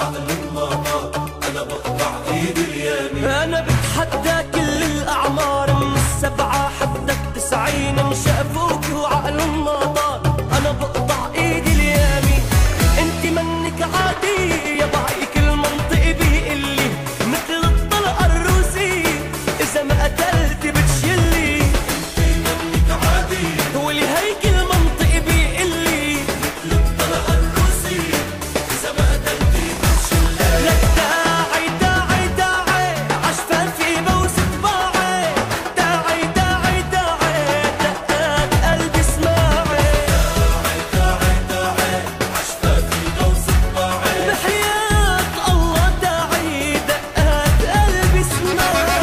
وعقل ما طار، أنا بقطع إيدي اليمين. أنا بتحدى كل الأعمار من 7 حتى 90 إن شافوك وعقل ما طار، أنا بقطع إيدي اليمين. أنت منك عادية يا باقي كل منطق بيقلي مثل الطلقة الروسية، إذا ما قتلت بتشلي. أنت منك عادية ولهيك المنطق بيقلي مثل الطلقة الروسية، إذا ما قتلتي بتشلي. لك داعي داعي داعي عشفافي بوس طباعي، داعي داعي داعي دقات قلبي اسماعي. داعي داعي داعي عشفافي بوس طباعي، بحياة الله داعي دقات قلبي اسماعي.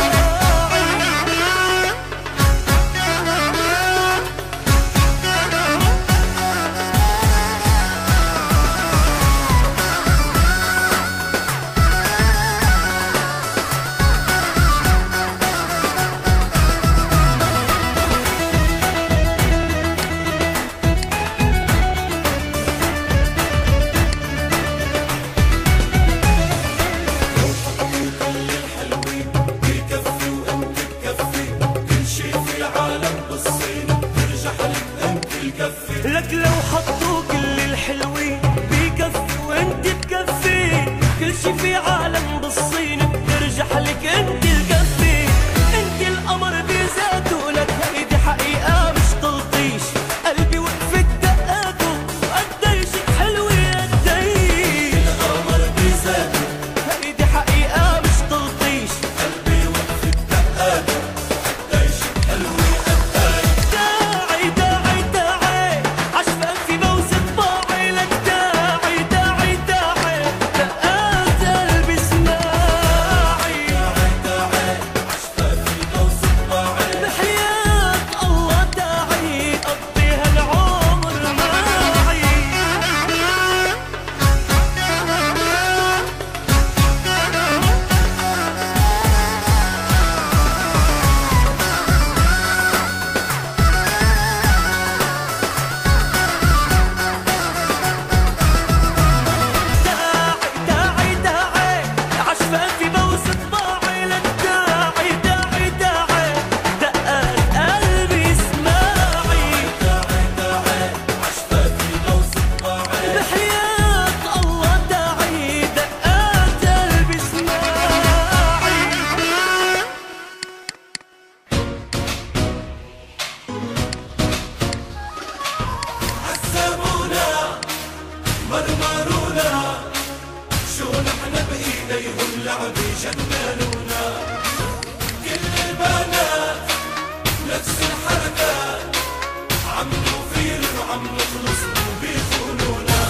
بكفي وأنت بكفي، كل شي في العالم بالصين ترجع لك أنت الكفي. لك لو حطوا كل الحلوين بكفي وانت بكفي، كل شي في عالم بالصين بترجح لك انت الكفي. انت القمر بذاته، لك هيدي حقيقة مش تلطيش، قلبي وقفت دقاته قديشك حلوة قديش. القمر بذاته، هيدي حقيقة مش تلطيش، قلبي وقفت دقاته قديش حلوة قديش. داعي داعي داعي عشفافي بوس طباعي، لك داعي داعي داعي دقات قلبي اسماعي. داعي داعي عشفافي بوس طباعي، بحياة الله داعي قضي هالعمر معي. داعي داعي داعي عشفافي بوس طباعي، لك داعي داعي داعي دقات قلبي اسماعي. داعي داعي عشفافي بوس طباعي، بحياة الله داعي دقات قلبي اسماعي. عذبونا مرمرونا، شو نحن بإيديهم لعب جننونا. كل البنات نفس الحركات، عم نغير وعم نخلص وبيخونونا.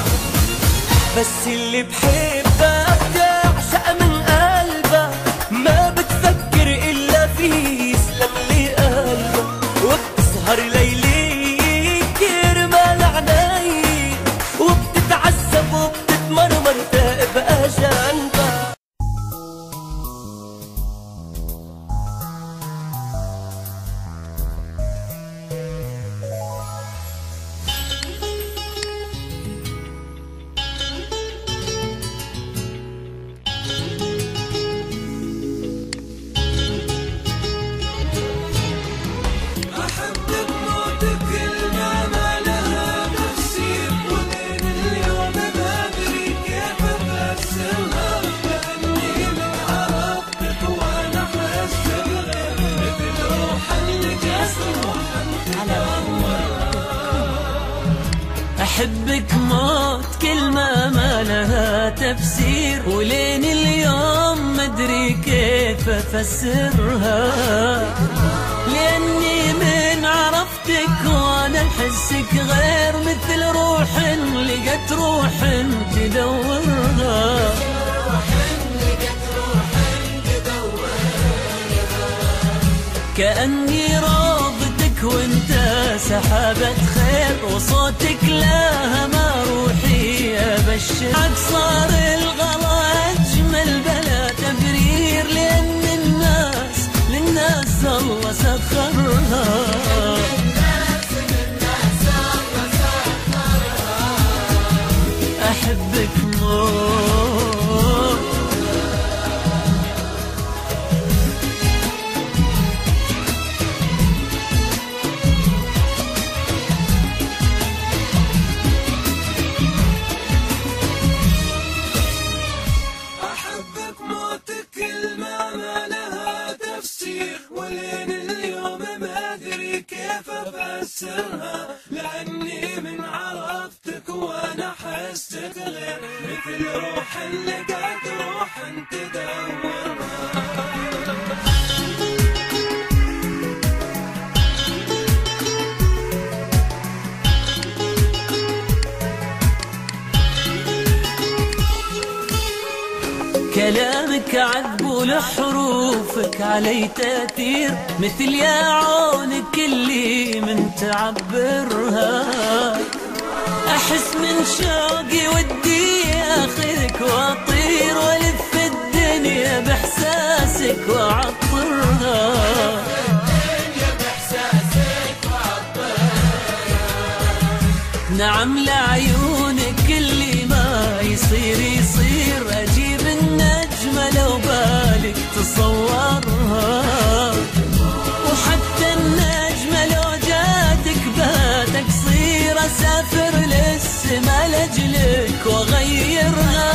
بس اللي بحبها بتعشق من قلبها، ما بتفكر إلا فيه يسلم لي قلبها، وبتسهر ليلي كرمال عيني، وبتتعذب وبتتمرمر تبقى جنبها. أحب بموت كلمة ما لها تفسير، وبين اليوم ما أدري كيف أفسرها، لأني من عرفتك وأنا حاسس بغير مثل روح النجاس روح أحبك موت كلمة ما لها تفسير، ولين اليوم مدري كيف أفسرها، لأني من عرفتك وأنا أحسك غير مثل روح لقت روح تدورها. كأني روضتك وانت سحابة خير، وصوتك لها ما روحي أبشرك. صار الغلا أجمل بلا تبرير، لأن للناس الله سخرها. أحبك موت افسرها، لاني من عرفتك وانا حستك غير، مثل روح لقيت روح تدورها. كلامك عذب ولحروفك علي تأثير، مثل يا عونك اللي من تعبرها. أحس من شوقي ودي أخذك وأطير وألف الدنيا بإحساسك وأعطرها. نعم لعيونك اللي ما يصير يصير، أجيب النجمة لو بالك تصورها. وحتى النجمة لو جاتك باتك صير، أسافر للسما لأجلك وأغيرها.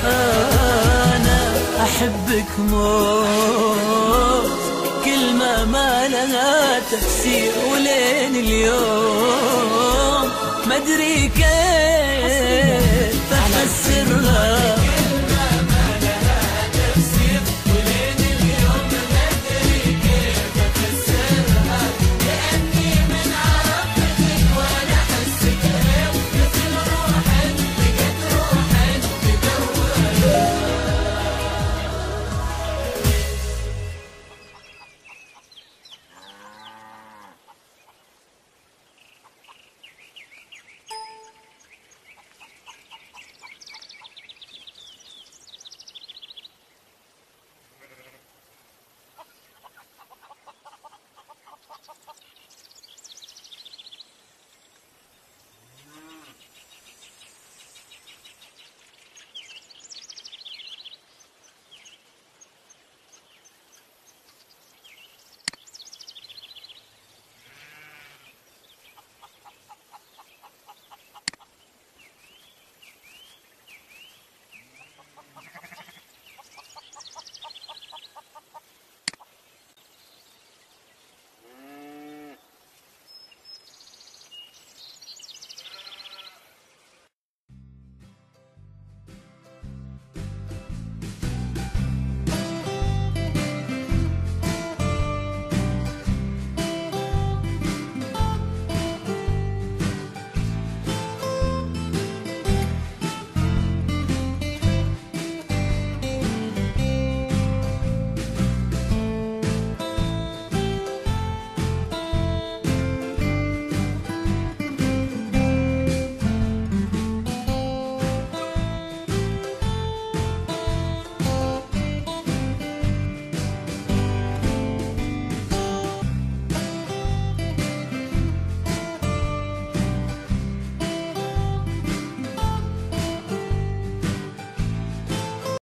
أنا أحبك موت، كلمة ما لها تفسير، ولين اليوم ما أدري كيف أفسرها.